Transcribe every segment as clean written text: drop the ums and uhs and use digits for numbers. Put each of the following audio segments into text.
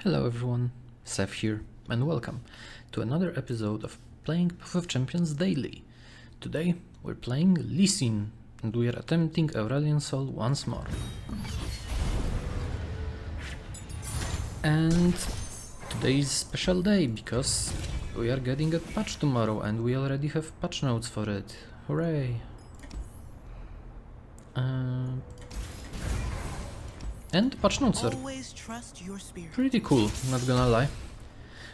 Hello everyone, Seth here, and welcome to another episode of Playing Path of Champions Daily. Today we're playing Lee Sin, and we are attempting Aurelion Sol once more. And today is a special day because we are getting a patch tomorrow and we already have patch notes for it. Hooray! And patch notes are pretty cool, not gonna lie.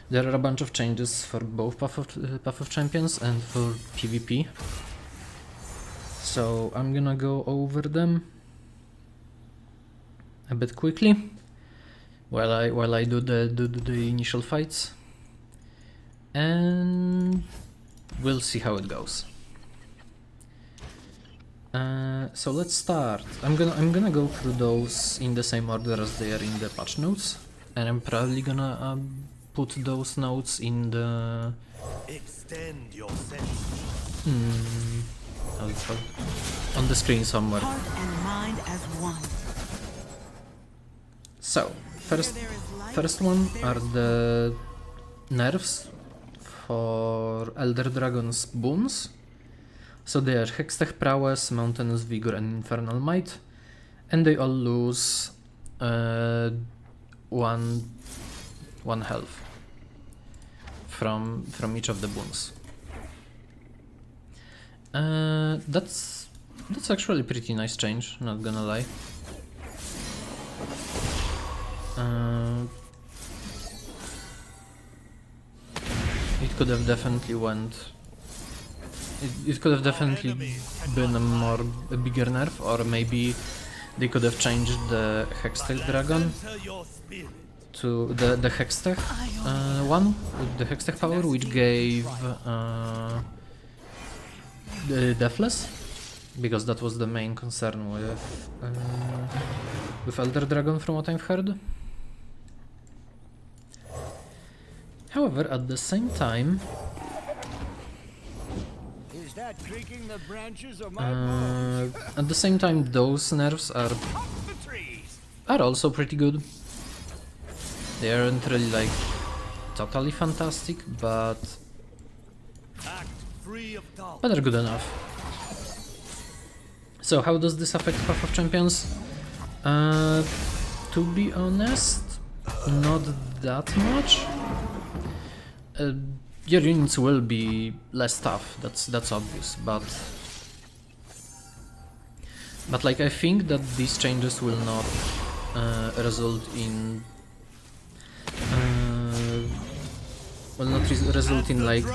There are a bunch of changes for both Path of Champions and for PvP. So I'm gonna go over them a bit quickly while I do the initial fights, and we'll see how it goes. So let's start. I'm gonna go through those in the same order as they are in the patch notes, and I'm probably gonna put those notes in the Extend your sense. how it's called? On the screen somewhere. Heart and mind as one. So first one are the nerfs for Elder Dragon's boons. So they are Hextech Prowess, Mountainous Vigor and Infernal Might, and they all lose one health from each of the boons. That's actually a pretty nice change, not gonna lie. It could have definitely went. It could have definitely been a bigger nerf, or maybe they could have changed the Hextech Dragon to the Hextech one with the Hextech power, which gave the Deathless, because that was the main concern with Elder Dragon from what I've heard. However, at the same time, those nerfs are also pretty good. They aren't really like totally fantastic, but they're good enough. So how does this affect Path of Champions? To be honest, not that much. Your units will be less tough, that's obvious, but like I think that these changes will not result in like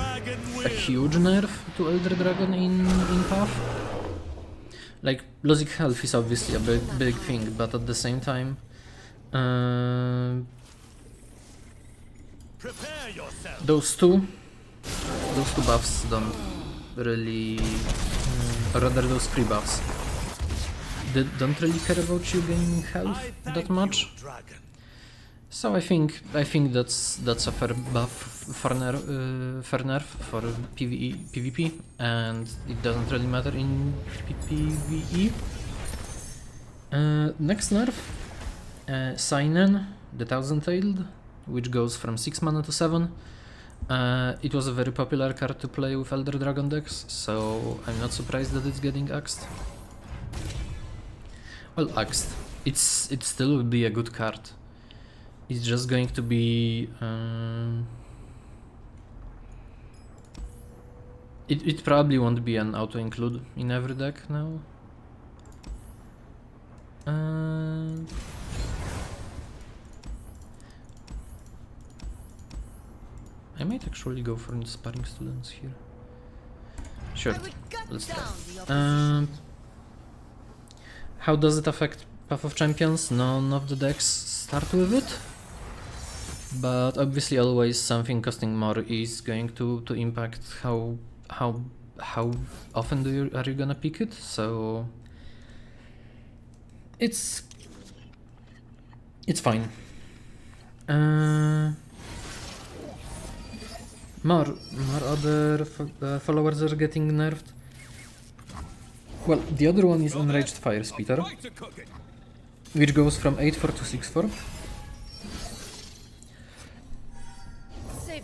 a huge nerf to Elder Dragon in Path. Like losing health is obviously a big thing, but at the same time those two buffs don't really, or rather those 3 buffs, they don't really care about you gaining health that much. So I think that's a fair buff, fair nerf for PvP, and it doesn't really matter in PvE. Next nerf, Seinen, the Thousand-Tailed, which goes from 6 mana to 7. It was a very popular card to play with Elder Dragon decks, so I'm not surprised that it's getting axed. Well, axed. It still would be a good card. It's just going to be... It probably won't be an auto-include in every deck now. I might actually go for Inspiring Students here. Sure, let's try. How does it affect Path of Champions? None of the decks start with it, but obviously always something costing more is going to impact how often are you gonna pick it. So it's fine. More other followers are getting nerfed. Well, the other one is Enraged Fire Spitter, which goes from 8-4 to 6-4.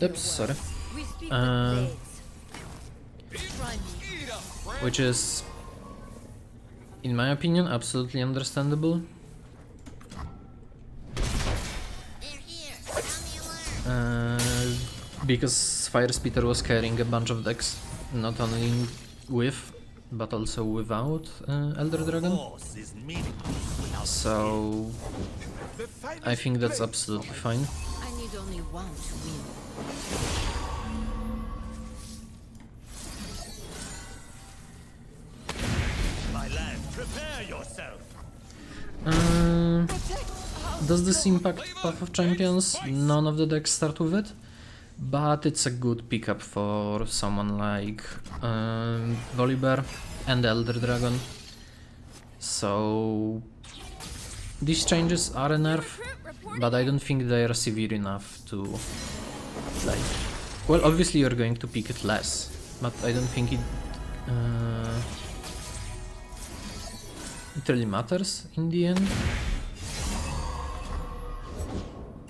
Oops, sorry. Uh, which is, in my opinion, absolutely understandable. Because Fire Spitter was carrying a bunch of decks, not only with, but also without Elder Dragon. Force is meaningless without So I think that's absolutely fine. I need only one to win. my land. Prepare yourself. Does this impact Path of Champions? None of the decks start with it, but it's a good pickup for someone like Volibear and Elder Dragon. So these changes are a nerf, but I don't think they are severe enough to, like, well, obviously you're going to pick it less, but I don't think it really matters in the end.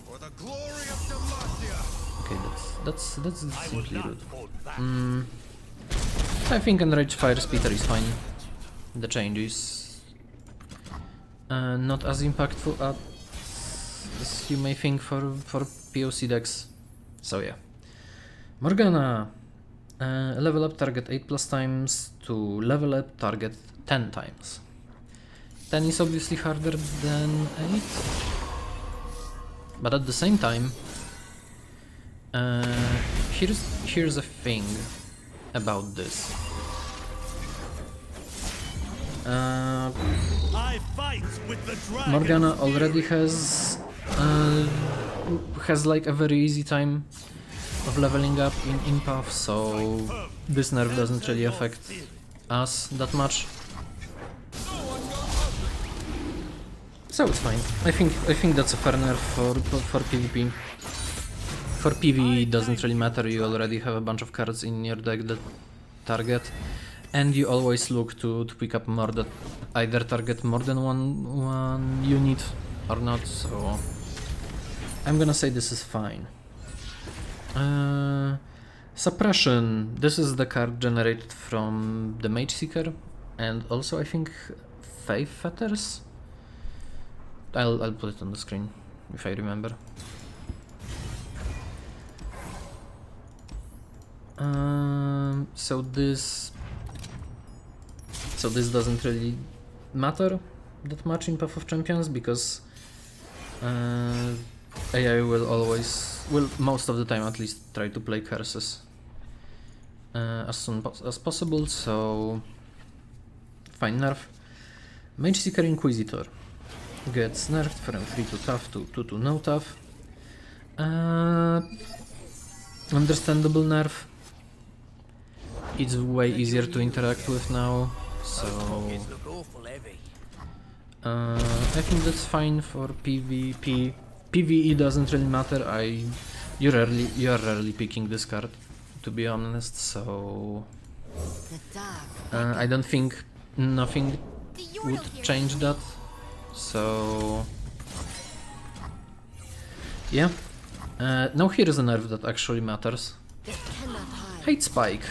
For the glory of Demacia. Okay, that's simply Not rude. hold back. I think Enraged Fire Spitter is fine. The change is not as impactful as you may think for POC decks. So yeah. Morgana. Level up target 8+ times to level up target 10 times. 10 is obviously harder than 8. But at the same time, here's a thing about this. I fight with the dragon. Morgana already has like a very easy time of leveling up in Path, so this nerf doesn't really affect us that much. So it's fine. I think that's a fair nerf for PvP. For PvE it doesn't really matter, you already have a bunch of cards in your deck that target, and you always look to pick up more that either target more than one unit or not, so I'm gonna say this is fine. Suppression. This is the card generated from the Mage Seeker, and also I think Faith Fetters. I'll put it on the screen if I remember. So this doesn't really matter that much in Path of Champions because AI will most of the time at least try to play curses as soon as possible, so fine nerf. Mage Seeker Inquisitor gets nerfed from 3 to tough to 2 to no tough. Understandable nerf. It's way easier to interact with now, so I think that's fine for PvP. PvE doesn't really matter. You're rarely picking this card, to be honest. So I don't think nothing would change that. So yeah. Now here is a nerf that actually matters. Hate Spike.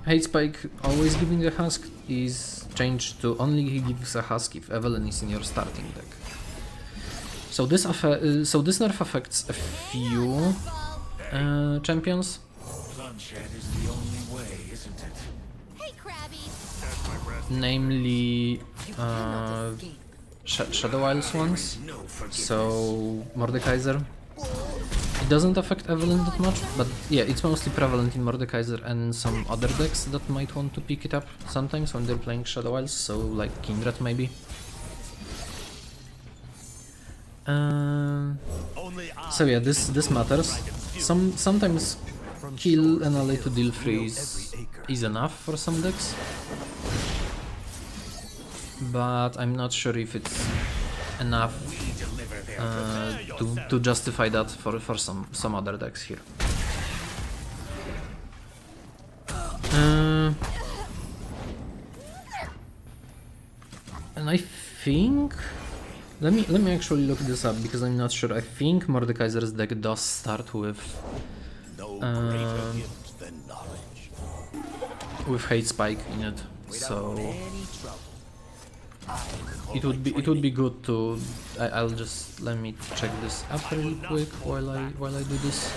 Hate Spike, always giving a husk, is changed to only he gives a husk if Evelyn is in your starting deck. So this nerf affects a few champions. Bloodshed is the only way, isn't it? Hey, Krabby. Namely Shadow Isles ones. So Mordekaiser. It doesn't affect Evelyn that much, but yeah, it's mostly prevalent in Mordekaiser and some other decks that might want to pick it up sometimes when they're playing Shadow Isles, so like Kindred maybe. So yeah, this matters. Sometimes kill an ally to deal freeze is enough for some decks, but I'm not sure if it's enough to justify that for some other decks here. And I think let me actually look this up because I'm not sure. I think Mordekaiser's deck does start with no greater gift than knowledge. with hate spike in it, so Any trouble. it would be good to. I'll just let me check this up really quick while I do this.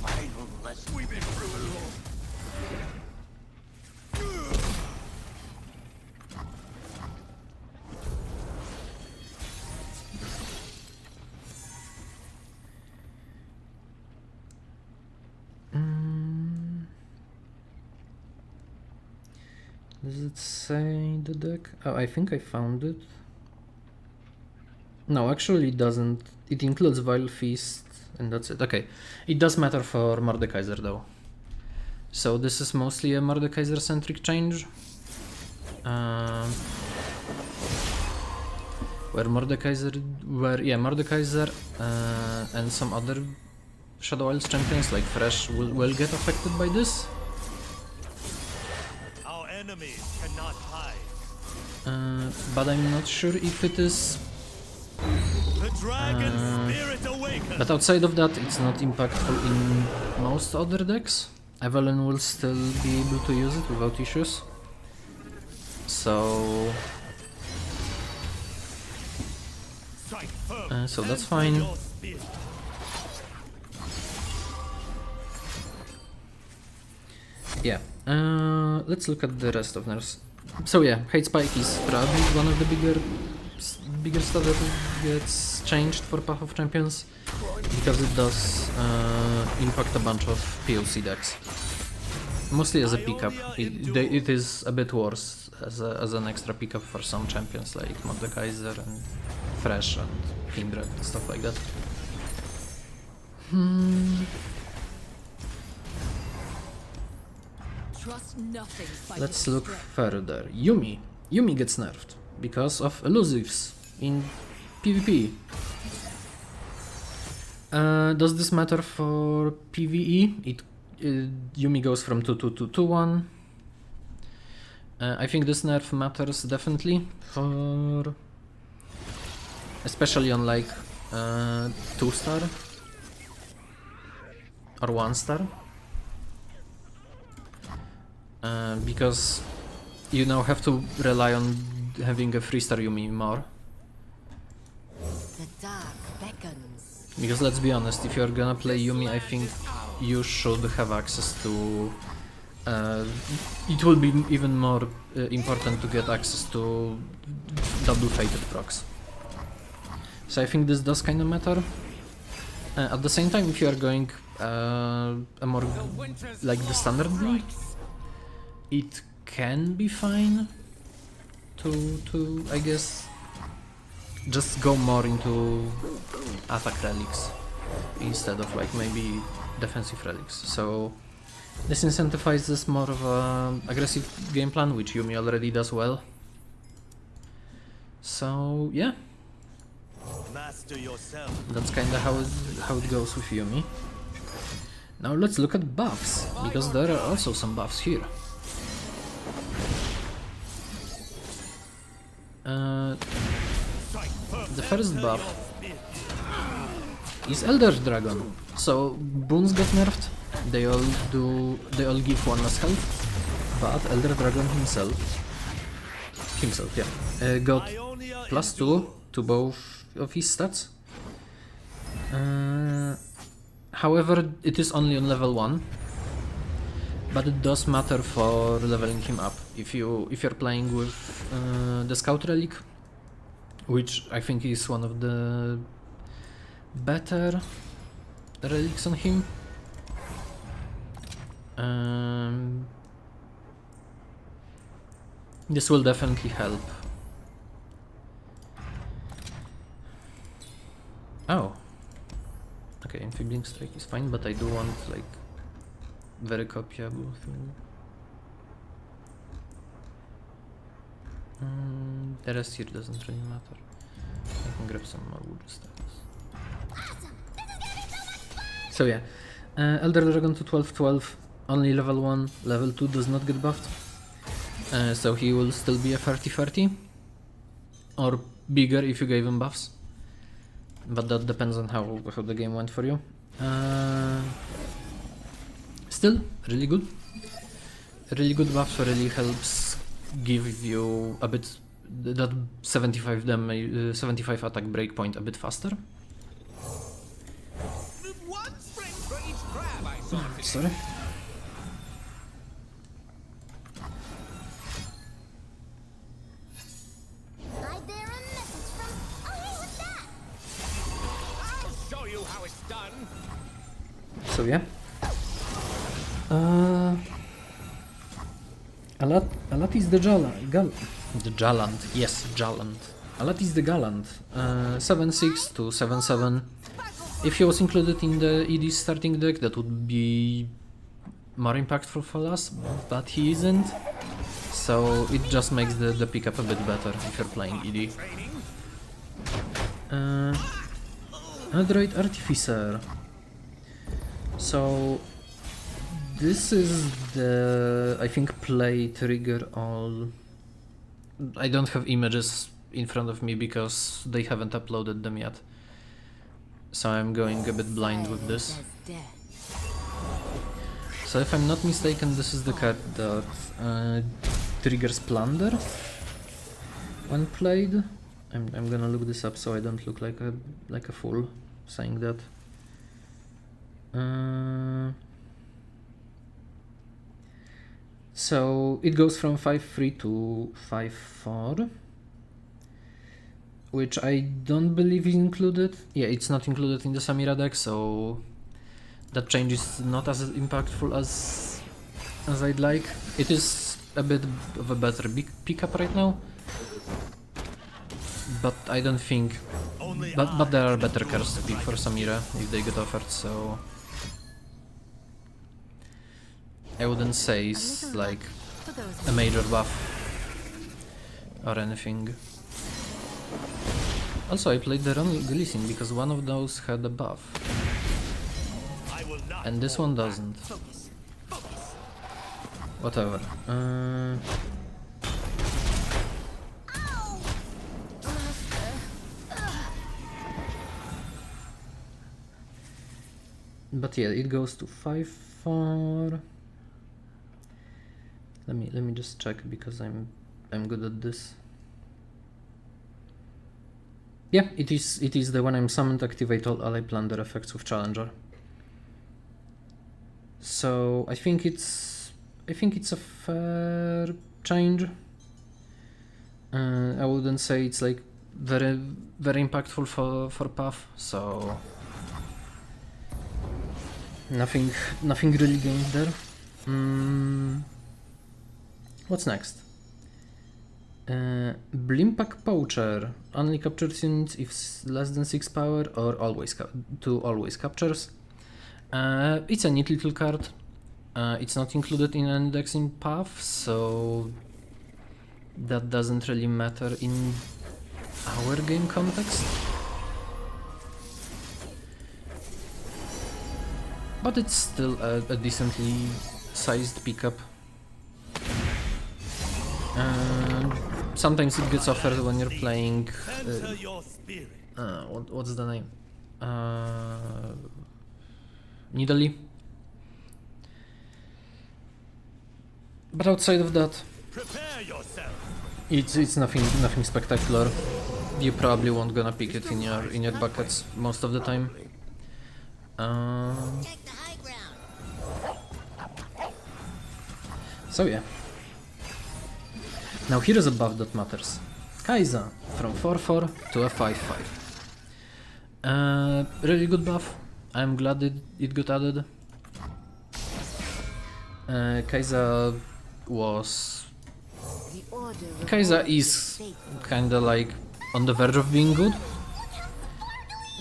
Final lesson. We've been through it all. Does it say the deck? Oh, I think I found it. No, actually it doesn't. It includes Vile Feast, and that's it. Okay, it does matter for Mordekaiser though. So this is mostly a Mordekaiser centric change. Mordekaiser and some other Shadow Isles champions like Fresh will get affected by this. Our enemies cannot hide. But I'm not sure if it is. The dragon spirit awakens. But outside of that, it's not impactful in most other decks. Evelyn will still be able to use it without issues. So Strike firm. so that's Answer fine. your spear. Yeah. Let's look at the rest of nerfs. So yeah, Hate Spike is probably one of the bigger stuff that gets changed for Path of Champions because it does impact a bunch of POC decks. Mostly as a pickup. It is a bit worse as an extra pickup for some champions like Mordekaiser and Fresh and Kindred and stuff like that. Trust nothing by Let's your look strength. further. Yumi gets nerfed because of elusives in PvP. Does this matter for PvE? Yumi goes from 2-2 to 2-1. I think this nerf matters definitely for, especially on like 2-star or 1-star. Because you now have to rely on having a 3-star Yumi more. The dark beckons. Because let's be honest, if you're gonna play Yumi, I think you should have access to... it will be even more important to get access to double fated procs. So I think this does kinda matter. At the same time, if you are going a more like the standard build, it can be fine to I guess just go more into attack relics instead of like maybe defensive relics. So this incentivizes more of a aggressive game plan, which Yumi already does well. So yeah, Master yourself. that's kinda how it goes with Yumi. Now let's look at buffs, because there are also some buffs here. Strike firm. The first Answer buff your spear. is Elder Dragon. So boons get nerfed. They all give 1 less health, but Elder Dragon himself, got Ionia +2 to both of his stats. However, it is only on level 1, but it does matter for leveling him up. If you're playing with the Scout Relic, which I think is one of the better relics on him. This will definitely help. Oh. Okay, Enfibling Strike is fine, but I do want like very copyable thing. The rest here doesn't really matter. I can grab some more wood status. So yeah, Elder Dragon to 12-12, only level 1, level 2 does not get buffed. So he will still be a 30-30, or bigger if you gave him buffs. but that depends on how the game went for you. Still, really good. Really good buff, really helps give you a bit that 75 damage, 75 attack breakpoint a bit faster. One spring for each crab I saw today. Sorry. I bear a message from. Oh, hey, what's that? I'll show you how it's done. So yeah. Alat is the the Jaland. Yes, Jaland. Alat is the Galant. 7-6 to 7-7. If he was included in the ED starting deck, that would be more impactful for us, but he isn't. So it just makes the pickup a bit better if you're playing ED. Android Artificer. So this is the, I think, play trigger all. I don't have images in front of me because they haven't uploaded them yet. So I'm going a bit blind with this. As death. So if I'm not mistaken, this is the card that triggers Plunder when played. I'm gonna look this up so I don't look like a fool saying that. So it goes from 5-3 to 5-4, which I don't believe is included. Yeah, it's not included in the Samira deck, so that change is not as impactful as I'd like. It is a bit of a better pickup right now, but I don't think. But there are better cards to pick for Samira if they get offered, so I wouldn't say it's like For those a major buff or anything. Also, I played the wrong Gleason because one of those had a buff, and this one doesn't. focus. Whatever. But yeah, it goes to 5-4. Let me just check because I'm good at this. Yeah, it is the when I'm summoned, activate all ally plunder effects with Challenger. So I think it's a fair change. I wouldn't say it's like very impactful for Puff, so nothing really gained there. What's next? Blimpak Poacher only captures units if less than 6 power or always captures. It's a neat little card. It's not included in any decks in Path, so that doesn't really matter in our game context. But it's still a decently sized pickup. Sometimes it gets offered when you're playing. What's the name? Nidalee. But outside of that, it's nothing spectacular. You probably won't gonna pick it in your buckets most of the time. Take the high ground. So yeah. Now here is a buff that matters. Kai'Sa from 4-4 to a 5-5. Really good buff. I'm glad it got added. Kai'Sa is kinda like on the verge of being good.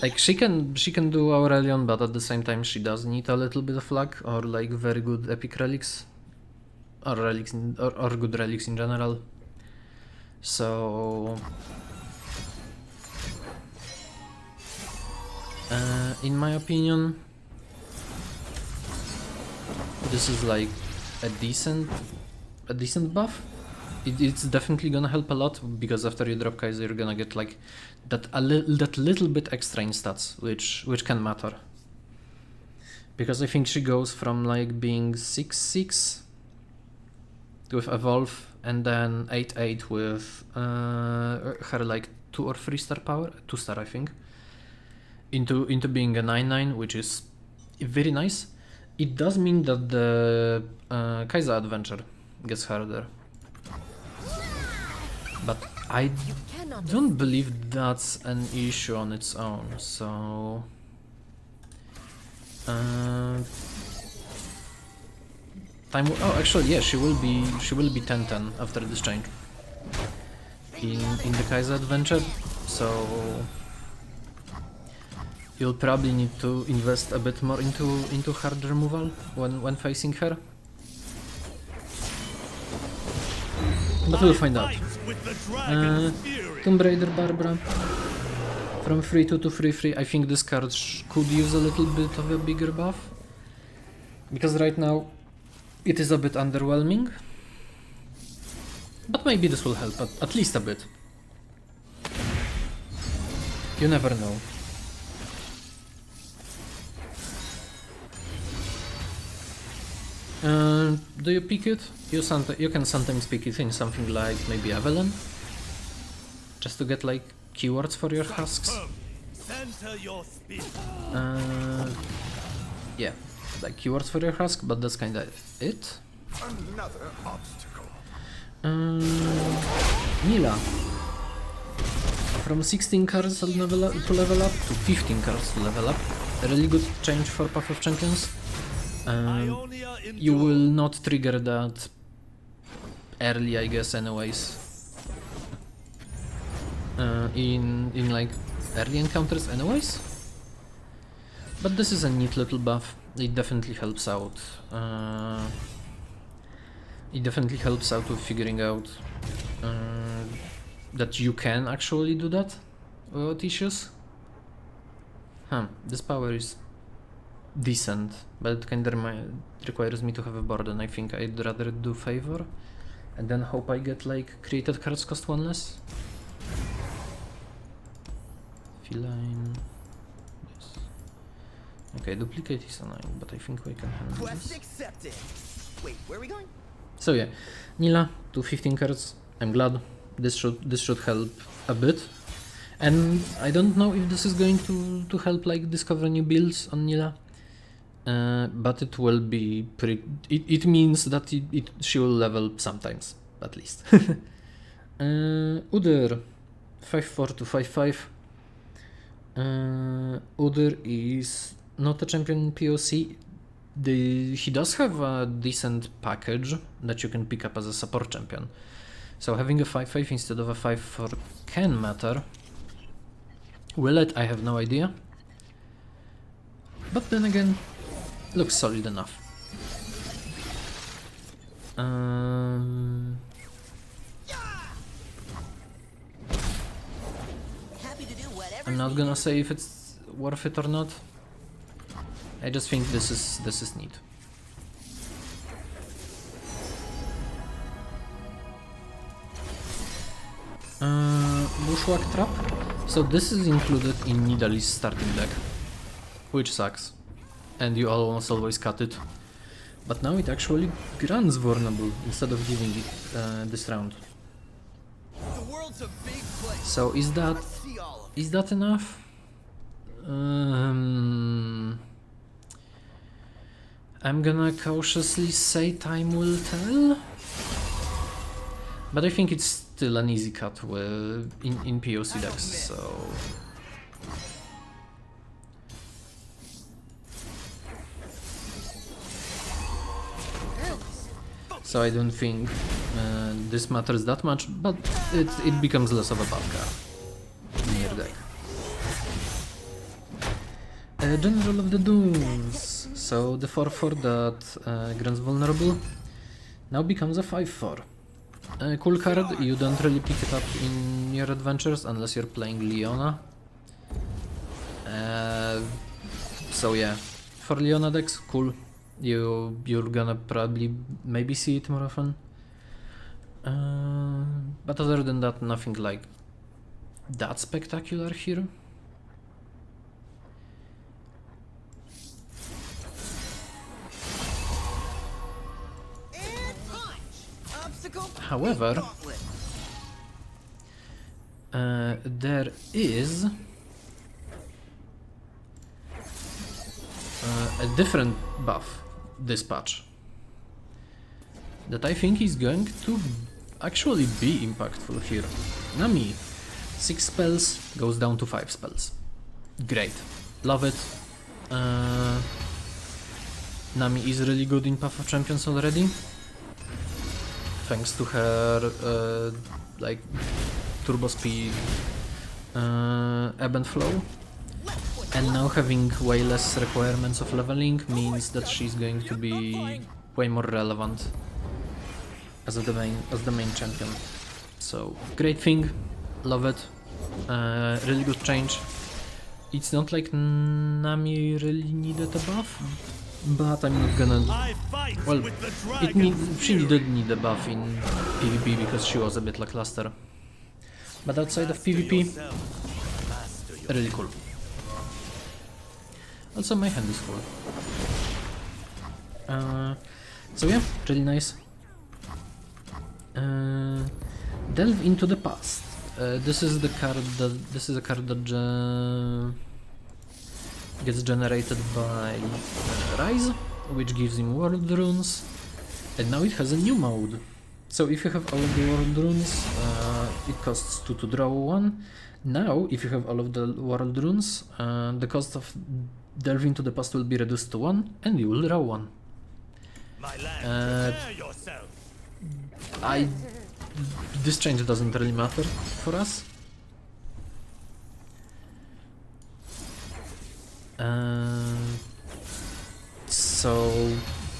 Like she can do Aurelion, but at the same time she does need a little bit of luck or like very good epic relics. Or relics or good relics in general. So in my opinion, this is like a decent buff. it's definitely gonna help a lot, because after you drop Kaiser you're gonna get like that that little bit extra in stats, which can matter. Because I think she goes from like being 6-6 with Evolve, and then 8-8 with her like 2 or 3 star power, 2 star I think, into being a 9-9, which is very nice. It does mean that the Kaiser adventure gets harder, but I Cannot don't believe that's an issue on its own. So time. Oh, actually, yeah, she will be 10-10 after this change in the Kaiser adventure. So you'll probably need to invest a bit more into hard removal when facing her. But we'll find out. Tomb Raider Barbara from 3-2 to 3-3. I think this card could use a little bit of a bigger buff, because right now it is a bit underwhelming. But maybe this will help, at least a bit. You never know. Do you pick it? You can sometimes pick it in something like maybe Avalon, just to get like keywords for your husks. Yeah, like keywords for your husk, but that's kinda it. Another obstacle. Mila. From 16 cards to level up to 15 cards to level up. A really good change for Path of Champions. You will not trigger that early, I guess, anyways. In like early encounters, anyways. But this is a neat little buff. It definitely helps out. It definitely helps out with figuring out that you can actually do that without issues. This power is decent, but it kinda requires me to have a board, and I think I'd rather do Favor and then hope I get like created cards cost 1 less. Feline. Yes. Okay, duplicate is annoying, but I think we can handle Quest this. accepted. Wait, where are we going? So yeah, Nila to 15 cards. I'm glad. This should help a bit. And I don't know if this is going to help like discover new builds on Nila. But it will be pretty. It means that she will level sometimes, at least. Udyr 5-4 to 5-5. Udyr is not a champion in POC. He does have a decent package that you can pick up as a support champion. So having a 5-5 instead of a 5-4 can matter. Will it? I have no idea. But then again, looks solid enough. Happy to do whatever. I'm not gonna say if it's worth it or not. I just think this is neat. Bushwhack Trap. So this is included in Nidalee's starting deck, which sucks, and you almost always cut it. But now it actually grants vulnerable instead of giving it this round. The world's a big place. So is that See all of is that enough? I'm gonna cautiously say time will tell, but I think it's still an easy cut with in POC decks. So I don't think this matters that much, but it becomes less of a bad card in your deck. General of the Dunes. So the 4-4 that grants vulnerable now becomes a 5-4. Cool card, you don't really pick it up in your adventures unless you're playing Leona. So yeah, for Leona decks, cool. You're gonna probably maybe see it more often. But other than that, nothing like that spectacular here. And punch! Obstacle. However, Gauntlet. there is a different buff this patch that I think is going to actually be impactful here. Nami, 6 spells goes down to 5 spells. Great, love it. Nami is really good in Path of Champions already, thanks to her like turbo speed, ebb and flow, and now having way less requirements of leveling means that she's going to be way more relevant as the main champion. So great thing, love it, really good change. It's not like Nami really needed a buff, but I'm not gonna. Well, she did need a buff in PvP because she was a bit lackluster. But outside of PvP, really cool. Also, my hand is full. So yeah, really nice. Delve into the past. This is a card that gets generated by Rise, which gives him world runes, and now it has a new mode. So if you have all of the world runes, it costs 2 to draw 1. Now, if you have all of the world runes, the cost of Delve into the past will be reduced to 1, and you will draw 1. This change doesn't really matter for us. So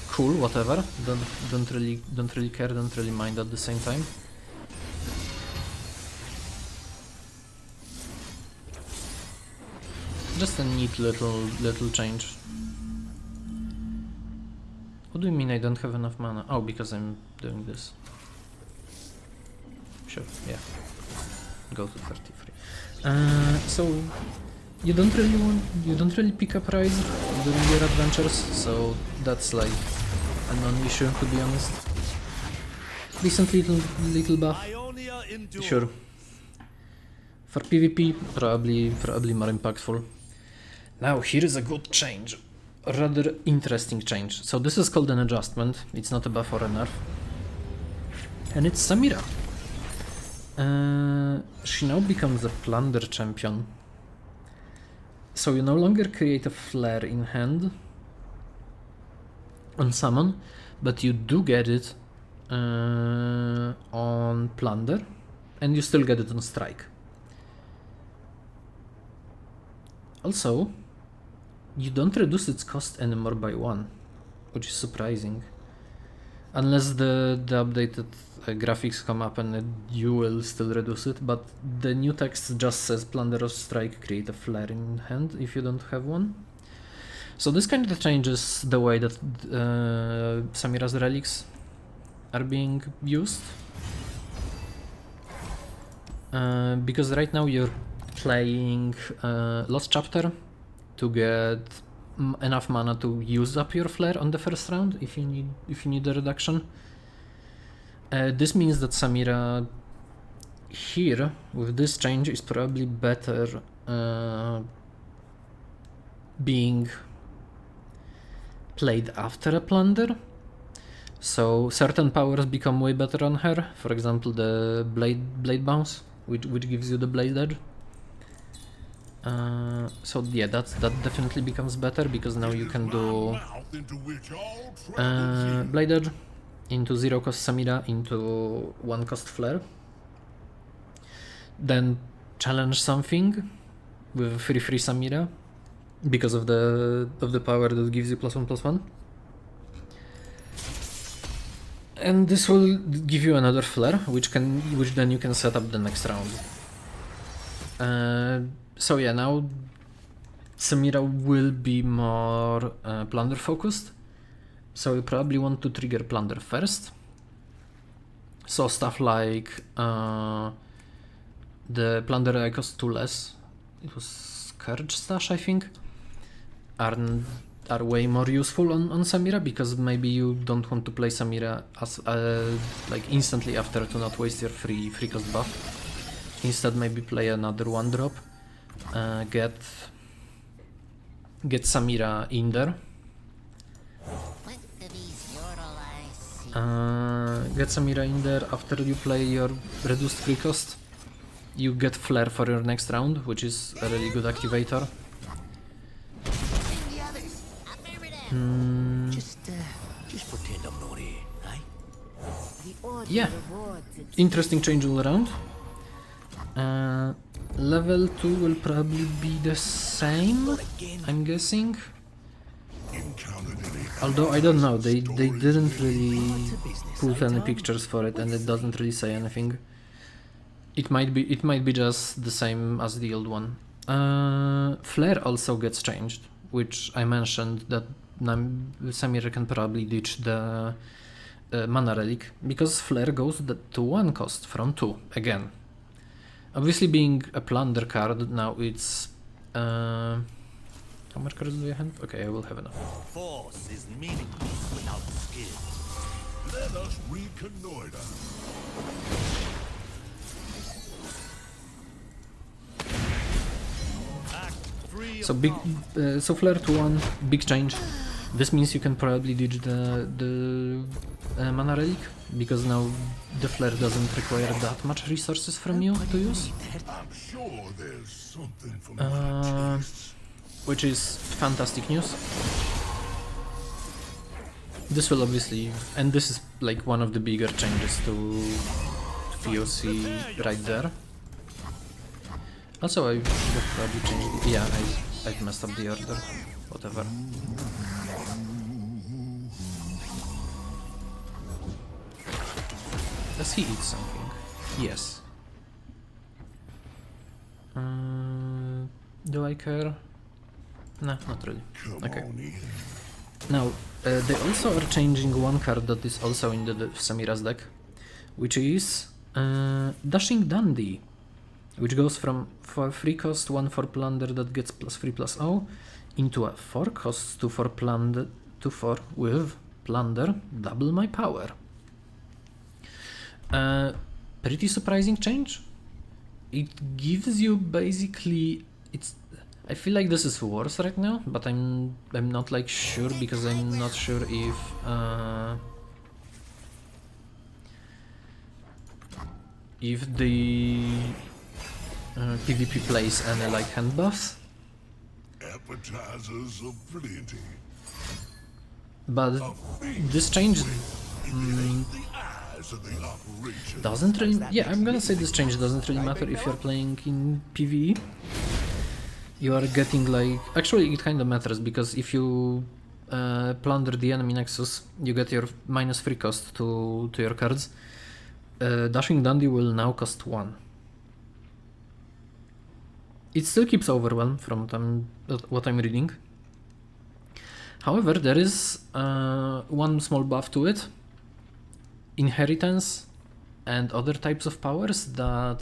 cool, whatever. Don't really care. Don't really mind at the same time. Just a neat little change. What do you mean I don't have enough mana? Oh, because I'm doing this. Sure, yeah. Go to 33. So you don't really pick up Rise during your adventures, so that's like a non-issue, to be honest. Decent little buff. Sure. For PvP, probably more impactful. Now here is a good change. A rather interesting change. So this is called an adjustment. It's not a buff or a nerf. And it's Samira. She now becomes a plunder champion. So you no longer create a flare in hand on summon, but you do get it on plunder, and you still get it on strike. Also, you don't reduce its cost anymore by 1, which is surprising. Unless the updated graphics come up and you will still reduce it, but the new text just says plunder or strike create a flare in hand if you don't have one. So this kind of changes the way that Samira's relics are being used. Because right now you're playing Lost Chapter to get enough mana to use up your flare on the first round if you need a reduction. This means that Samira here with this change is probably better being played after a plunder. So certain powers become way better on her. For example, the blade bounce, which gives you the blade edge. So yeah, that definitely becomes better because now you can do blade edge into 0 cost Samira into 1 cost flare. Then challenge something with 3/3 Samira because of the power that gives you +1/+1. And this will give you another flare, which then you can set up the next round. So yeah, now Samira will be more plunder focused. So you probably want to trigger plunder first. So stuff like the plunder I cost 2 less, it was Scourge Stash I think, are way more useful on Samira, because maybe you don't want to play Samira as like instantly after to not waste your free cost buff. Instead maybe play another 1-drop, get Samira in there. Get Samira in there after you play your reduced free cost. You get Flare for your next round, which is a really good activator. Just pretend I'm not here, eh? The order Yeah. rewards its Interesting change all around. Level 2 will probably be the same, I'm guessing. Although I don't know, they didn't really put any pictures for it, and it doesn't really say anything. It might be just the same as the old one. Flare also gets changed, which I mentioned that Samira can probably ditch the mana relic, because Flare goes to 1 cost from 2 again. Obviously, being a plunder card now, it's how much cards do I have? Okay, I will have enough. Force is meaningless without skill. Let us reconnoiter. So big, so Flare to 1, big change. This means you can probably ditch the mana relic, because now the Flare doesn't require that much resources from you to use. I'm sure there's something for my tastes. Which is fantastic news. This will obviously, and this is like one of the bigger changes to POC right there. Also, I should have probably changed. Yeah, I've messed up the order. Whatever. Does he eat something? Yes. Do I care? No, not really. Okay. Now, they also are changing one card that is also in the Samira's deck, which is Dashing Dandy, which goes from 3 cost 1 for plunder that gets +3/+0 into a 4 cost 2 for plunder 2/4 with plunder double my power. Pretty surprising change. It gives you basically I feel like this is worse right now, but I'm not like sure, because I'm not sure if the PvP plays any like hand buffs. Appetizers of plenty. But this change The eyes of the operation. doesn't really. Yeah, I'm gonna say this change doesn't really matter if you're playing in PvE. You are getting like, actually it kind of matters, because if you plunder the enemy nexus, you get your -3 cost to your cards. Dashing Dandy will now cost 1. It still keeps Overwhelm from what I'm reading. However, there is one small buff to it. Inheritance and other types of powers that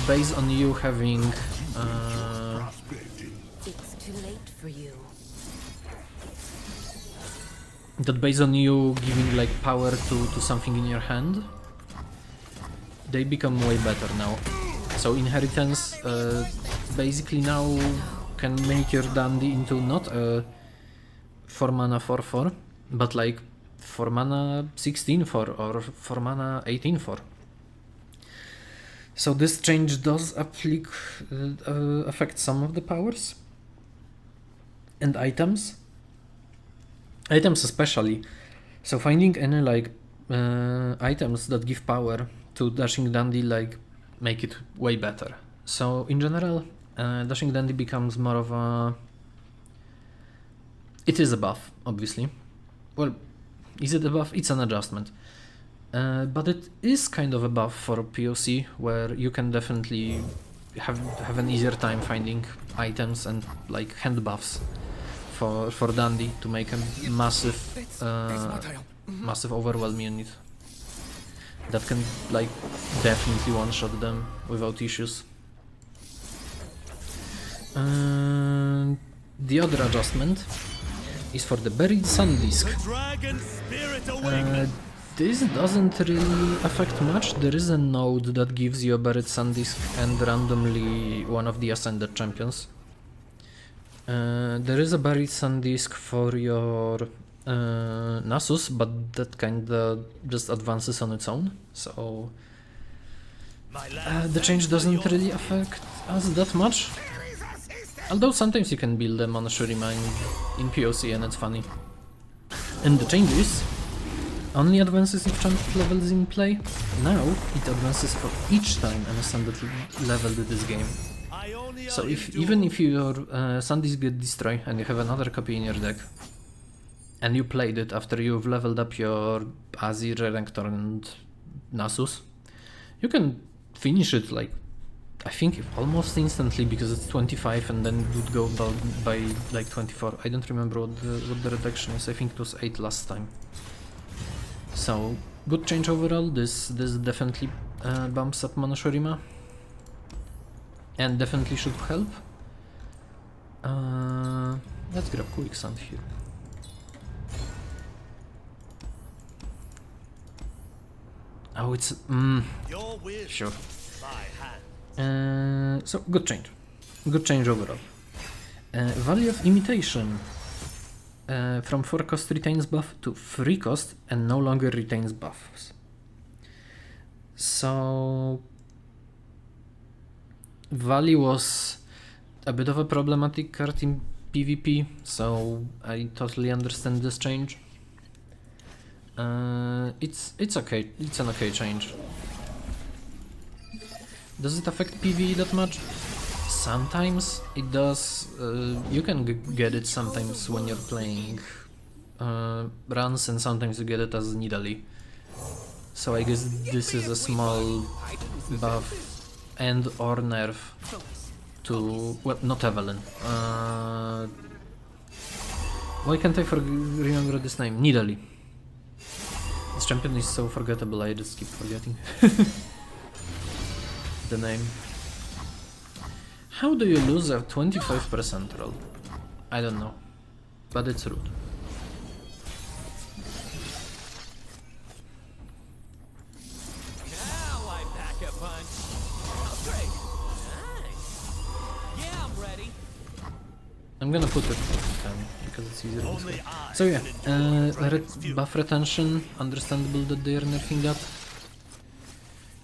based on you having It's too late for you. that based on you giving like power to something in your hand, they become way better now. So inheritance basically now can make your dandy into not a 4 mana 4/4, but like 4 mana 16/4 or 4 mana 18/4. So this change does affect some of the powers and items. Items especially. So finding any like items that give power to Dashing Dandy like make it way better. So in general, Dashing Dandy becomes more of a... It is a buff, obviously. Well, is it a buff? It's an adjustment. But it is kind of a buff for POC, where you can definitely have an easier time finding items and like hand buffs for Dandy to make a massive massive overwhelm unit that can like definitely one-shot them without issues. The other adjustment is for the Buried Sun Disk. Dragon spirit awakening. This doesn't really affect much. There is a node that gives you a Buried Sun Disk and randomly one of the Ascended Champions. There is a Buried Sun Disk for your Nasus, but that kinda just advances on its own, so the change doesn't really affect us that much. Although sometimes you can build them on a Shurima in POC and it's funny. And the change is only advances if champ level is in play. Now it advances for each time an Ascended level to this game. So even if your Sun Disk get destroyed and you have another copy in your deck, and you played it after you've leveled up your Azir, Renekton and Nasus, you can finish it like, I think almost instantly, because it's 25 and then it would go by like 24. I don't remember what the reduction is. I think it was 8 last time. So good change overall. This definitely bumps up Mana Shurima and definitely should help. Let's grab Quicksand here. Oh, it's sure. So good change overall. Value of Imitation from 4 cost retains buff to 3 cost and no longer retains buffs. So Value was a bit of a problematic card in PvP, so I totally understand this change. It's okay. It's an okay change. Does it affect PvE that much? Sometimes it does. You can get it sometimes when you're playing runs, and sometimes you get it as Nidalee. So I guess this is a small buff and or nerf to, well, not Evelyn. Why can't I remember this name? Nidalee. This champion is so forgettable, I just keep forgetting the name. How do you lose a 25% roll? I don't know, but it's rude. Now I pack a punch. Oh, great. Nice. Yeah, I'm ready. I'm gonna put it at 10 because it's easier this way. So yeah, buff retention, understandable that they are nerfing that.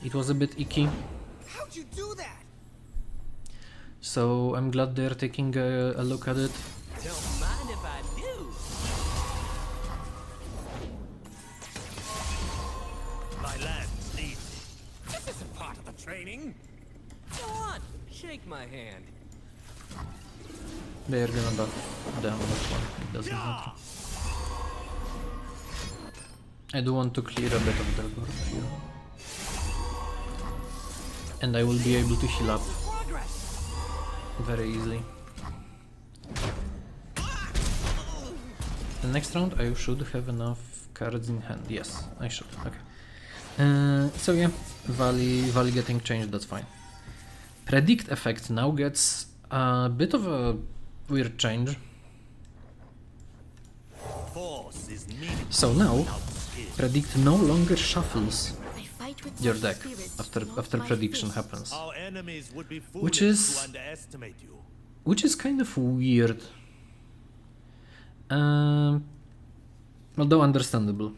It was a bit icky. How'd you do that? So I'm glad they're taking a look at it. Don't mind if I do. My land's easy. This isn't part of the training. Go on, shake my hand. They're gonna buff down that one, it doesn't matter. I do want to clear a bit of their board here. And I will be able to heal up very easily. The next round I should have enough cards in hand. Yes, I should. Okay. So yeah, Valley getting changed, that's fine. Predict effect now gets a bit of a weird change. Force is needed. So now, Predict no longer shuffles I fight with your my deck spirits, after not my prediction fists. happens. Our enemies would be Which foolish is- to underestimate you. Which is kind of weird. Although understandable.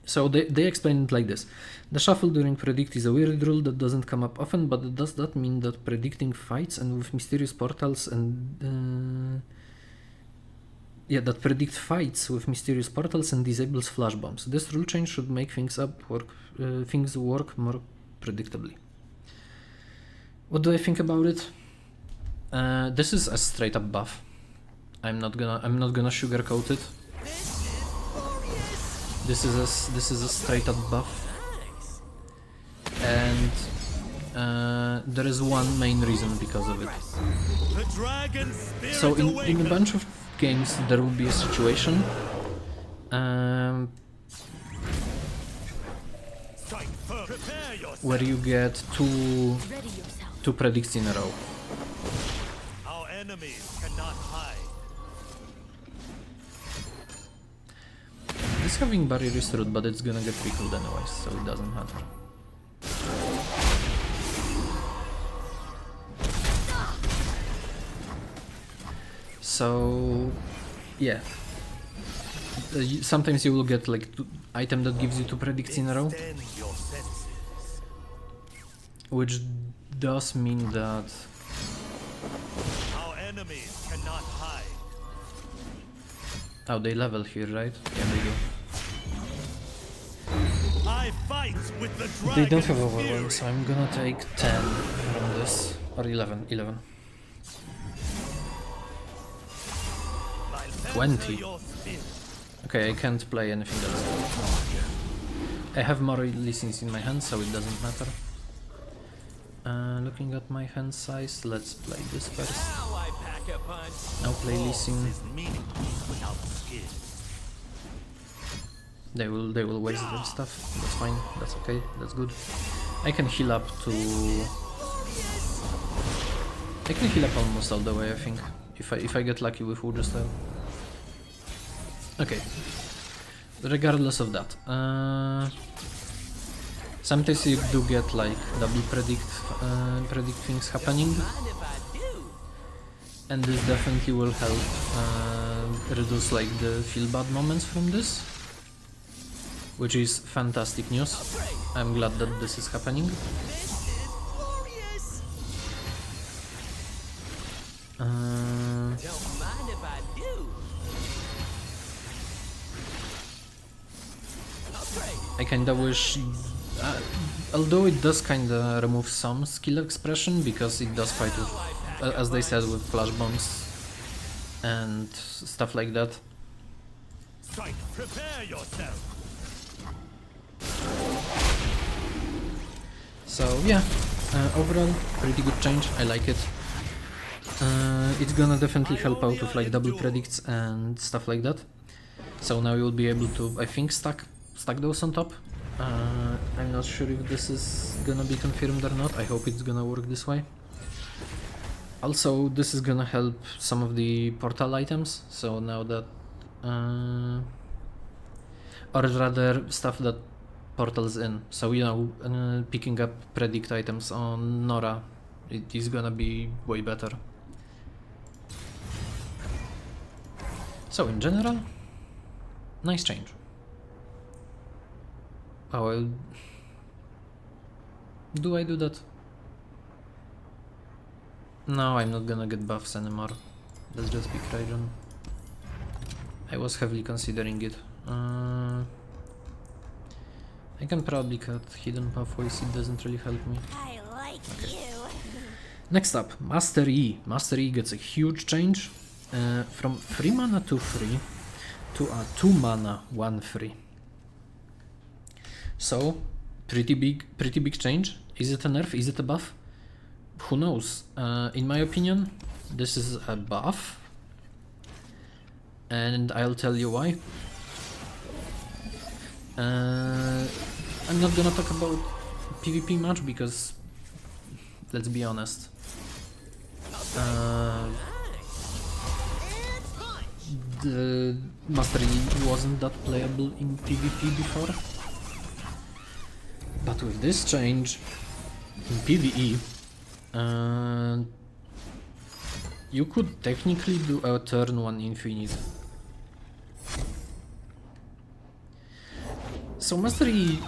So they explain it like this. The shuffle during Predict is a weird rule that doesn't come up often, but does that mean that predicting fights and with mysterious portals and that predict fights with mysterious portals and disables flash bombs. This rule change should make things work more predictably. What do I think about it? This is a straight up buff. I'm not gonna sugarcoat it. This is a straight up buff. Nice. And there is one main reason because of it. The dragon spirit So in a awakens. bunch of games there will be a situation Strike first. Prepare yourself. where you get Ready yourself. two predicts in a row. Our enemies cannot hide. This having barrier is rude, but it's gonna get pickled anyways, so it doesn't matter. So, yeah. Sometimes you will get like item that gives you two predicts in a row, Extend your senses. which does mean that Our enemies cannot hide. oh, they level here, right? Yeah, they do. I fight with the dragon. They don't have overwhelm, fury. so I'm gonna take 10 from this, or 11. I'll censor 20. your spirit. Okay, I can't play anything else. I have more listings in my hand, so it doesn't matter. Looking at my hand size, let's play this first. Now I pack a punch. Now play Force Lee is meaningless without skill. They will waste their stuff. That's fine. That's okay. That's good. I can heal up to. I can heal up almost all the way. I think if I get lucky with Woodrow style. Okay. Regardless of that, sometimes you do get like double predict things happening, Mind if I do? and this definitely will help reduce like the feel bad moments from this, which is fantastic news. I'm glad that this is happening. This is glorious. Don't mind if I do. Upgrade. I kinda wish, although it does kinda remove some skill expression because it does fight with, as they said, with flash bombs and stuff like that. Strike. Prepare yourself. So yeah, overall pretty good change. I like it. It's gonna definitely help out with like double predicts and stuff like that. So now you'll be able to, I think, stack those on top. I'm not sure if this is gonna be confirmed or not. I hope it's gonna work this way. Also, this is gonna help some of the portal items. So now that, or rather stuff that portals in. So you know, picking up predict items on Nora, it is gonna be way better. So in general, nice change. Oh, do I do that? No, I'm not gonna get buffs anymore. Let's just pick Raiden. I was heavily considering it. I can probably cut hidden pathways, it doesn't really help me. I like you. Next up, Master E. Master E gets a huge change from 3 mana 2/3 to a 2 mana 1/3. So, pretty big change. Is it a nerf? Is it a buff? Who knows? In my opinion, this is a buff, and I'll tell you why. I'm not gonna talk about PvP much because, let's be honest, the Master E wasn't that playable in PvP before. But with this change in PvE, you could technically do a turn 1 infinite. So Master E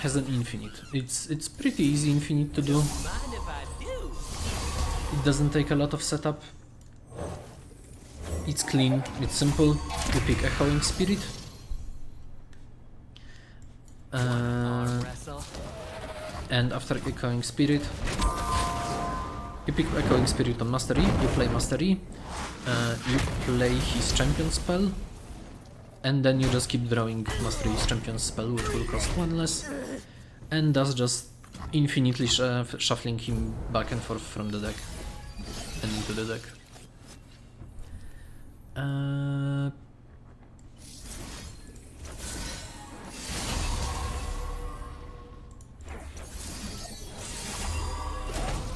has an infinite. It's pretty easy infinite to do. Mind if I do? It doesn't take a lot of setup. It's clean, it's simple. You pick Echoing Spirit. Wrestle. And after Echoing Spirit, you pick Echoing Spirit on Master E, you play Master E, you play his champion spell, and then you just keep drawing Master E's champion spell, which will cost 1 less, and does just infinitely shuffling him back and forth from the deck and into the deck.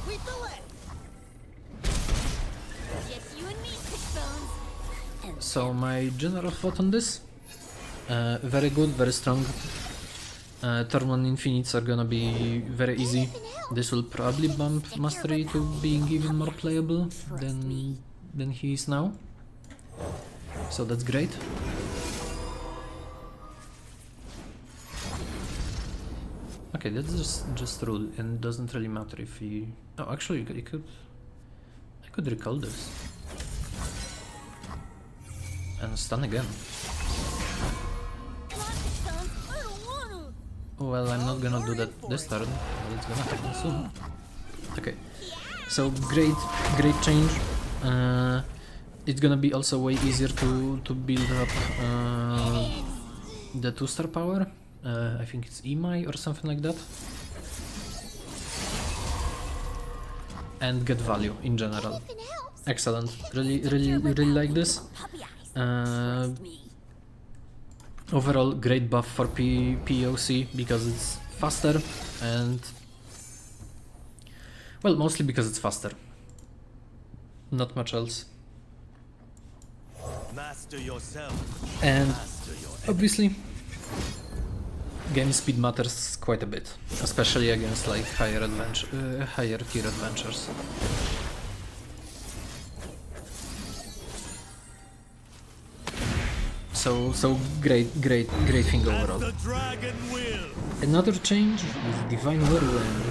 Lead the way. Just you and me, thick bones. And So my general thought on this, very good, very strong. Turn 1 infinites are gonna be very easy. This will probably bump mastery to being even more playable than he is now. So that's great. Okay, that's just rude and doesn't really matter if he. Oh, actually, I could recall this and stun again. come on, thick bones. I don't wanna. Well, I'm not gonna do that this turn, but it's gonna happen soon. Okay, so great change. It's gonna be also way easier to build up the 2-star power. I think it's Imai or something like that. And get value in general. Anything helps. Excellent. Really like this. Puppy eyes. Uh, Me. Overall, great buff for POC because it's faster and, well, mostly because it's faster. Not much else. Master yourself. And Master your obviously, game speed matters quite a bit, especially against like higher tier adventures. So great thing overall. The dragon will. Another change is Divine Whirlwind.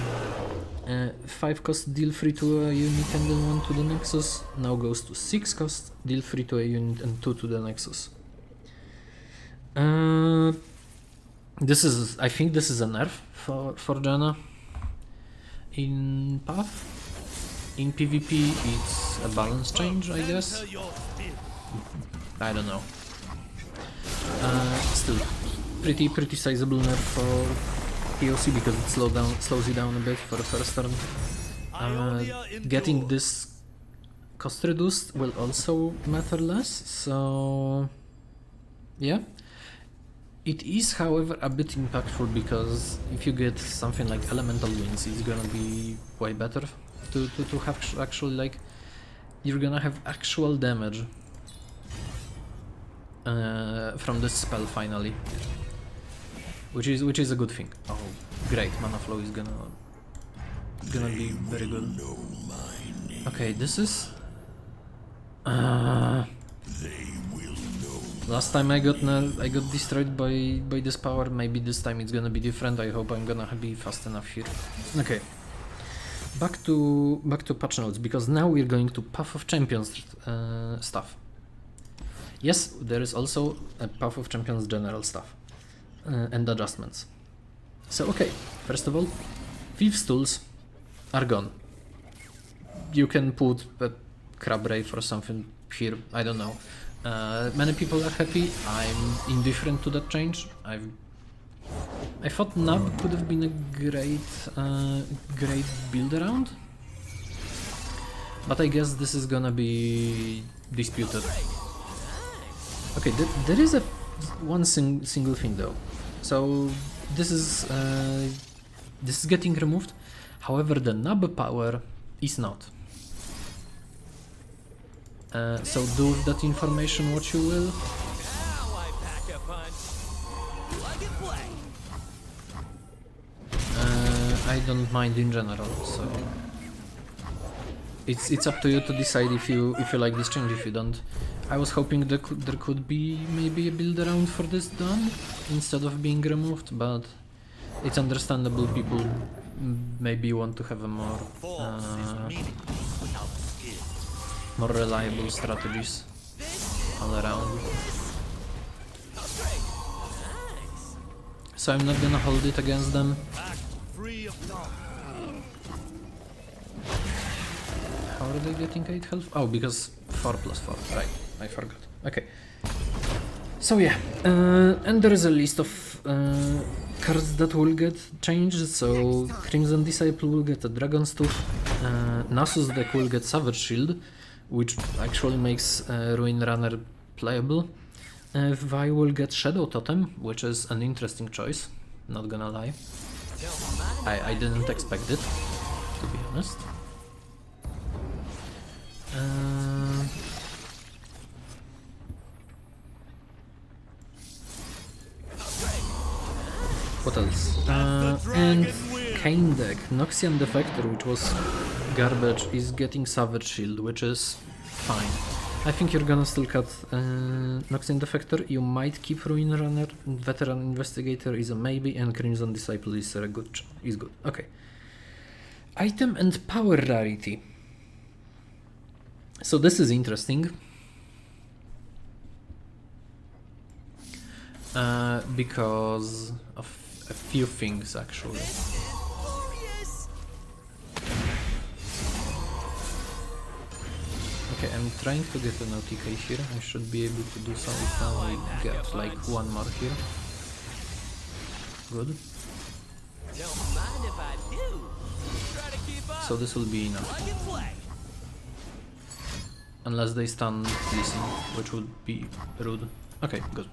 5 cost, deal free to a unit and then 1 to the Nexus. Now goes to 6 cost, deal free to a unit and 2 to the Nexus. I think this is a nerf for Janna. In Path, in PvP it's a balance change, I guess. Enter your spirit. I don't know. Still, pretty sizable nerf for POC because it slows you down a bit for the first turn. Getting this cost reduced will also matter less, so yeah. It is, however, a bit impactful because if you get something like elemental winds, it's gonna be way better to have actually like you're gonna have actual damage from this spell finally, which is a good thing. Oh, great! Mana flow is gonna be very good. Okay, this is. Last time I got destroyed by this power. Maybe this time it's gonna be different. I hope I'm gonna be fast enough here. Okay. Back to patch notes because now we're going to Path of Champions stuff. Yes, there is also a Path of Champions general stuff and adjustments. So okay, first of all, Thieves' Tools are gone. You can put a Crab Ray or something here, I don't know. Many people are happy, I'm indifferent to that change. I thought Nub could have been a great build around, but I guess this is gonna be disputed. Okay, there is one single thing though. So this is getting removed. However, the Nub power is not. So do with that information what you will. Now I pack a punch. Plug and play. I don't mind in general, so it's up to you to decide if you like this change. If you don't, I was hoping there could be maybe a build around for this done instead of being removed, but it's understandable. People maybe want to have a more more reliable strategies all around. So I'm not gonna hold it against them. Free of thought. How are they getting 8 health? Oh, because 4 plus 4, right, I forgot. Okay. So yeah, and there is a list of cards that will get changed. So Crimson Disciple will get a Dragon's Tooth, Nasus deck will get Savage Shield, which actually makes Ruin Runner playable. Vi will get Shadow Totem, which is an interesting choice, not gonna lie. I didn't expect it, to be honest. What else? And Kane deck, Noxian Defector, which was garbage, is getting Savage Shield, which is fine. I think you're gonna still cut Noxian Defector, you might keep Ruin Runner, Veteran Investigator is a maybe, and Crimson Disciple is good. Okay. Item and power rarity. So this is interesting. Because of a few things actually. Okay, I'm trying to get an OTK here. I should be able to do so if I get like one more here. Good. Don't mind if I do. Try to keep up. So this will be enough. Plug and play. Unless they stun Lee Sin, which would be rude. Okay, good.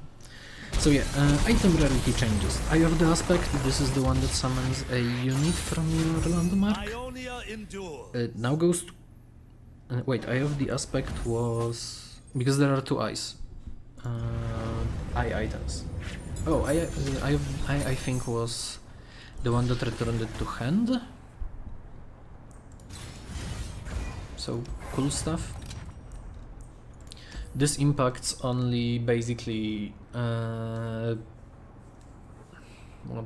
So yeah, item rarity changes. Eye of the Aspect, this is the one that summons a unit from your landmark. Ionia endure. Now goes to... wait, Eye of the Aspect was... because there are two eyes. Eye items. Oh, I think was the one that returned it to hand. So, cool stuff. This impacts only basically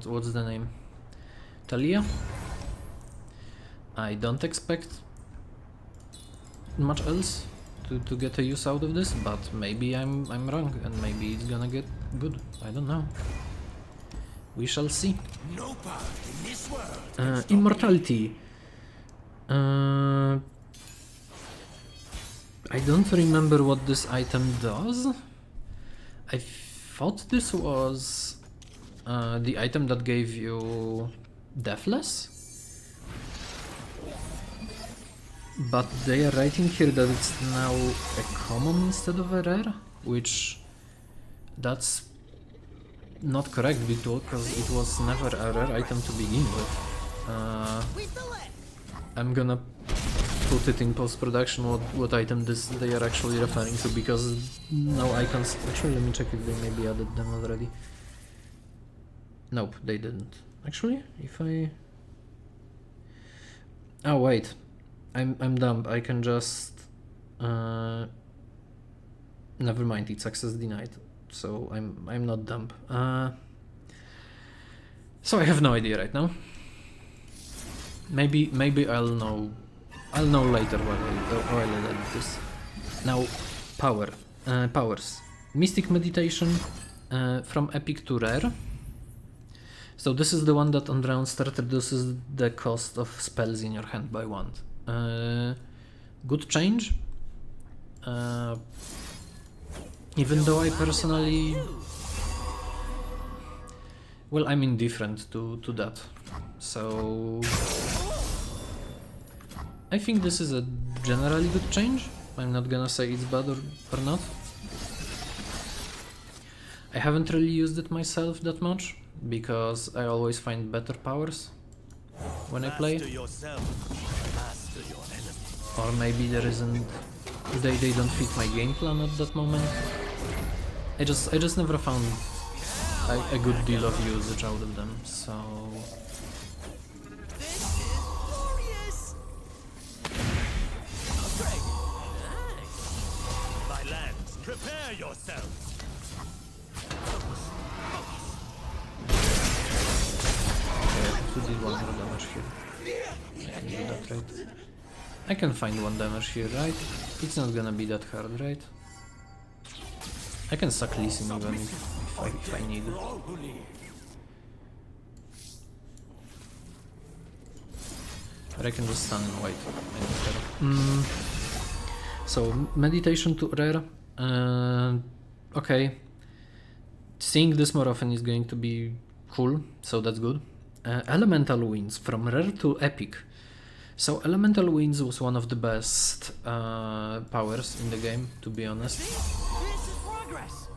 what's the name? Talia? I don't expect much else to get a use out of this, but maybe I'm wrong and maybe it's gonna get good. I don't know. We shall see. No power in this world. Immortality. I don't remember what this item does. I thought this was the item that gave you Deathless, but they are writing here that it's now a common instead of a rare, which that's not correct because it was never a rare item to begin with. I'm gonna put it in post-production what item they are actually referring to, because no icons. Actually, let me check if they maybe added them already. Nope, they didn't. Actually, if I... oh wait, I'm dumb. I can just... never mind, it's access denied. So I'm not dumb. So I have no idea right now. Maybe I'll know later while I edit this. Now, powers. Mystic Meditation from epic to rare. So this is the one that on round start reduces the cost of spells in your hand by 1. Good change. Even though I personally... well, I'm indifferent to that. So... I think this is a generally good change. I'm not gonna say it's bad or not. I haven't really used it myself that much, because I always find better powers when I play. Master yourself. Master your enemy. Or maybe there isn't... they don't fit my game plan at that moment. I just never found a good deal of usage out of them, so... Prepare yourself. Okay, I have to deal 1 more damage here. I can do that, right? I can find 1 damage here, right? It's not gonna be that hard, right? I can suck Lee Sin even if I need it. But I can just stun in white. I don't care. So, meditation to rare. Okay. seeing this more often is going to be cool, so that's good. Elemental Winds from rare to epic. So Elemental Winds was one of the best powers in the game, to be honest. This is progress.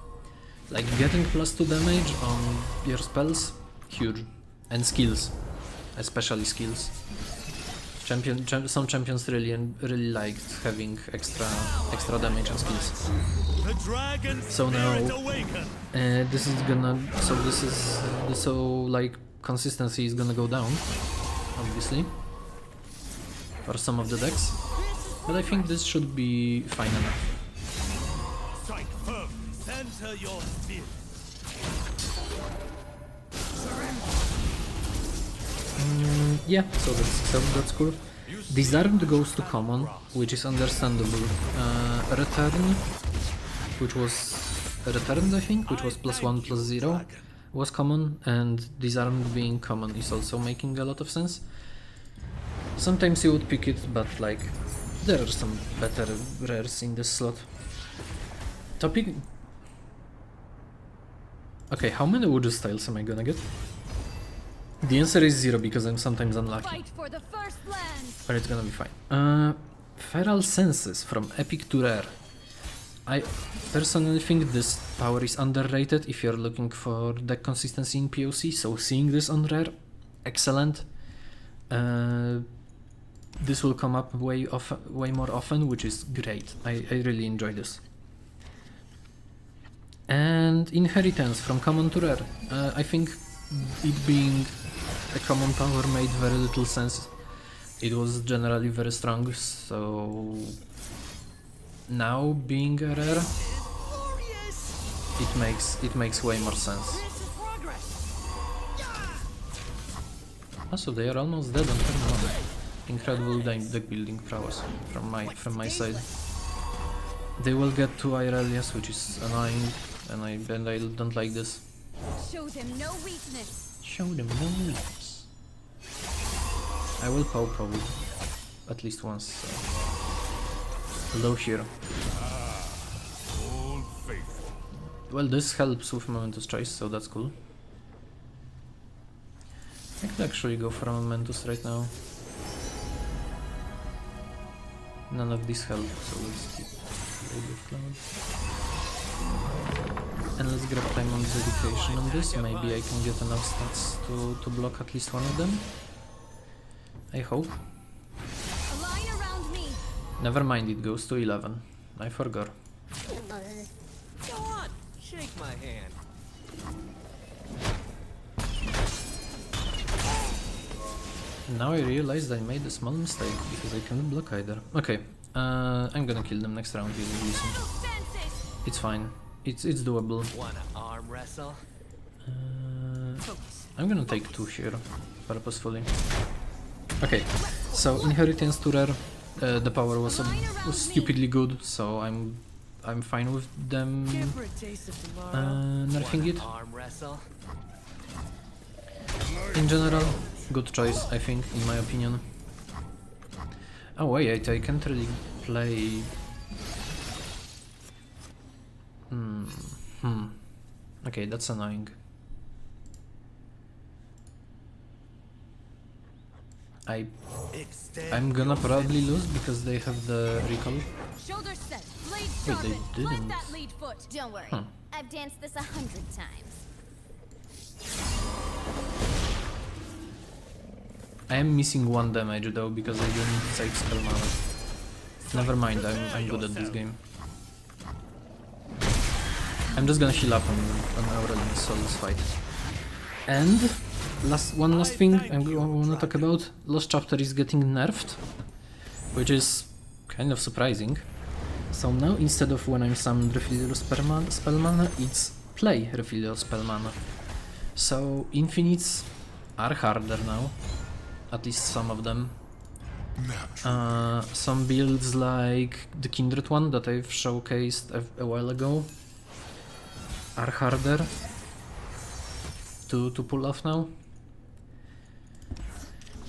Like getting +2 damage on your spells, huge. And skills, especially skills. Some champions really liked having extra damage on skills. The dragon So now, spirit awaken. this is gonna, like consistency is gonna go down, obviously, for some of the decks, but I think this should be fine enough. Strike firm. Center your spear. Yeah, so that's cool. Disarmed goes to common, which is understandable. Return, which was returned, I think, which was +1/+0, was common, and disarmed being common is also making a lot of sense. Sometimes you would pick it, but like there are some better rares in this slot. Topic. Okay, how many Wuju styles am I gonna get? The answer is 0 because I'm sometimes unlucky. Fight for the first land. But it's gonna be fine. Feral Senses from epic to rare. I personally think this power is underrated if you're looking for deck consistency in POC, so seeing this on rare, excellent. This will come up way more often, which is great. I really enjoy this. And Inheritance from common to rare. I think it being a common power made very little sense. It was generally very strong, so now being a rare, it makes way more sense. This is progress. Also, they are almost dead on turn 1. Incredible deck building prowess from my side. They will get 2 Aurelias, which is annoying, and I don't like this. Show them no weakness. Show them no weakness. I will pow at least once. So. Low here. Old faithful. Well, this helps with Momentous Choice, so that's cool. I could actually go for a Momentous right now. None of these help, so let's keep Blade of Cloud. And let's grab Time on Dedication on this. Maybe I can get enough stats to block at least one of them. I hope. Align around me. Never mind, it goes to 11. I forgot. Go on. Shake my hand. Now I realized I made a small mistake because I cannot block either. Okay, I'm gonna kill them next round using Listen. Senses. It's fine. It's doable. Wanna arm wrestle? I'm gonna take 2 here, purposefully. Okay, so Inheritance to rare. The power was stupidly good, so I'm fine with them For a taste of tomorrow. nerfing it. Arm wrestle? In general, good choice, I think, in my opinion. Oh wait, I can't really play... Okay, that's annoying. I'm gonna probably lose because they have the recall. Shoulder set. Blade Wait, they sharpened. didn't. Plant that lead foot. Don't worry. Huh. I've danced this 100 times. I am missing 1 damage though because I didn't save spell mana. Never mind, I'm good at this game. I'm just gonna heal up on Aurelion Sol's fight. And one last thing I wanna talk about. Lost Chapter is getting nerfed, which is kind of surprising. So now instead of when I'm summoned refill your spell mana, it's play refill your spell mana. So infinites are harder now. At least some of them. Some builds like the Kindred one that I've showcased a while ago are harder to pull off now.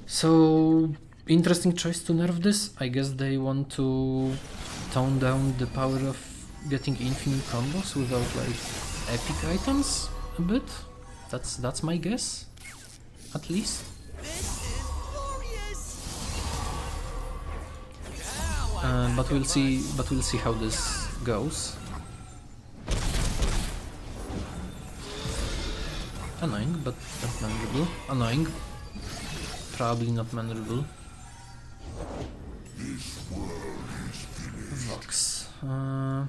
So interesting choice to nerf this. I guess they want to tone down the power of getting infinite combos without like epic items a bit. That's my guess, at least. This is glorious. But we'll see. But we'll see how this goes. Annoying, but not manageable. Annoying. Probably not manageable. Vox. Don't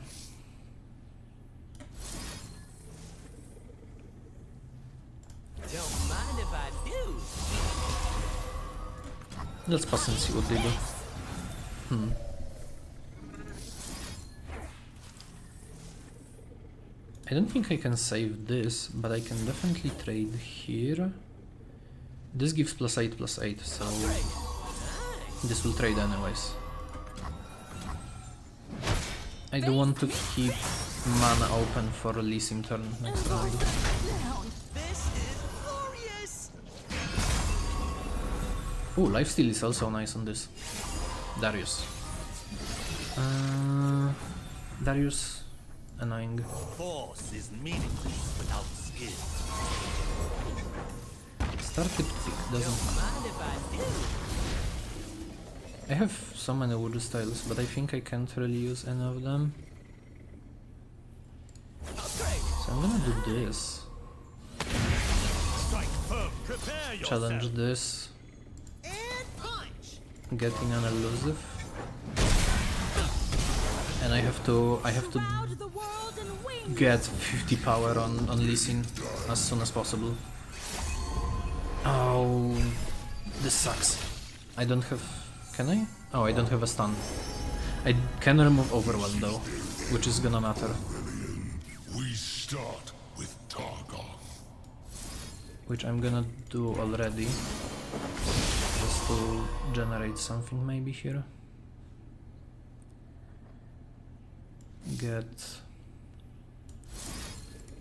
mind if I do. Let's pass and see what they do. I don't think I can save this, but I can definitely trade here. This gives +8/+8, so this will trade anyways. I do want to keep mana open for Lee Sin turn next round. This is glorious. Oh, lifesteal is also nice on this. Darius. Darius, annoying. Force is meaningless without skill. Started thick, doesn't matter. Mind if I do? I have so many wood styles, but I think I can't really use any of them. Upgrade. So I'm gonna do this. Strike firm. Prepare yourself. Challenge this. And punch. Getting an elusive. And I have to Crowd the world and win. get 50 power on Lee Sin as soon as possible. Oh, this sucks. I don't have... Can I? Oh, I don't have a stun. I can remove Overwhelm though, which is gonna matter. We start with Targon. Which I'm gonna do already. Just to generate something maybe here. Get...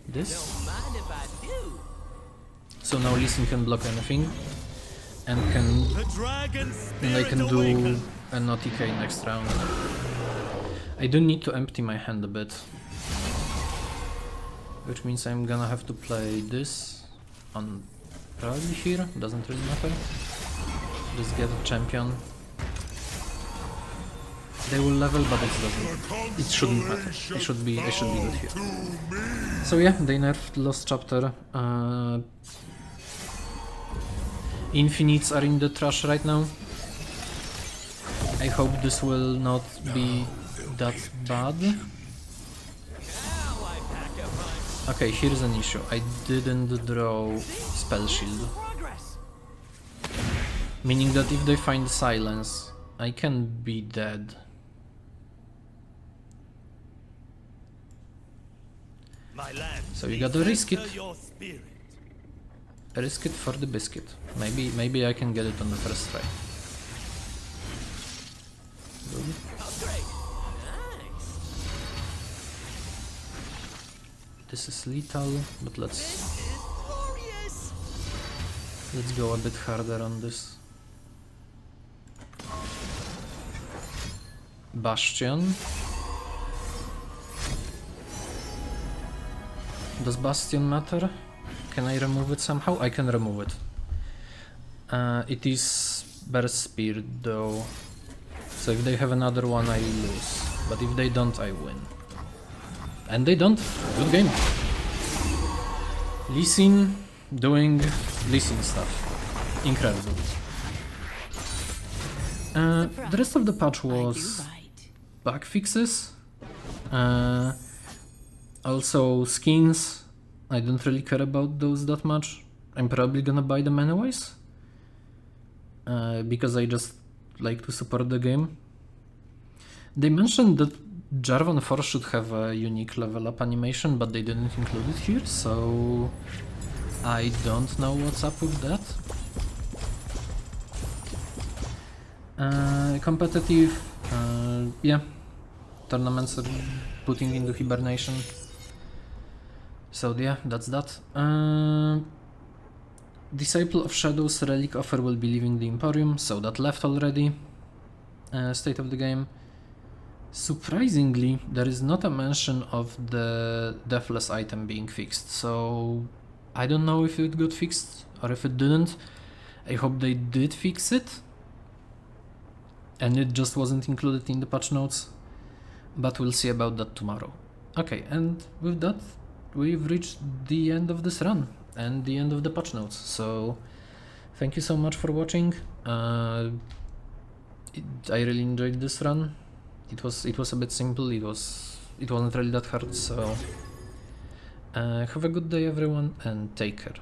this. Don't mind if I do. So now Lee Sin can block anything. And can... The dragon And I spirit can do awaken. an OTK next round. I do need to empty my hand a bit. Which means I'm gonna have to play this on probably here, doesn't really matter. Just get a champion. They will level, but it shouldn't matter. I should be good here. So yeah, they nerfed Lost Chapter. Infinites are in the trash right now. I hope this will not be that bad. Okay, here's an issue. I didn't draw Spell Shield. Progress. Meaning that if they find silence, I can be dead. My land. So you gotta risk it. Center your spirit. Risk it for the biscuit. Maybe I can get it on the first try. Good. Upgrade. Nice. This is lethal, but This is glorious. let's go a bit harder on this. Bastion. Does Bastion matter? Can I remove it somehow? I can remove it. It is Burst Spear though. So if they have another one, I lose. But if they don't, I win. And they don't. Good game. Lee Sin doing Lee Sin stuff. Incredible. The rest of the patch was bug fixes. Also skins. I don't really care about those that much. I'm probably gonna buy them anyways. Because I just like to support the game. They mentioned that Jarvan 4 should have a unique level up animation, but they didn't include it here, so I don't know what's up with that. Competitive, yeah, tournaments are putting into hibernation. So yeah, that's that. Disciple of Shadows relic offer will be leaving the Emporium, so that left already. State of the game. Surprisingly, there is not a mention of the deathless item being fixed, so I don't know if it got fixed or if it didn't. I hope they did fix it and it just wasn't included in the patch notes, but we'll see about that tomorrow. Okay, and with that, we've reached the end of this run and the end of the patch notes, so thank you so much for watching. I really enjoyed this run. It was a bit simple, it wasn't really that hard, so have a good day everyone and take care.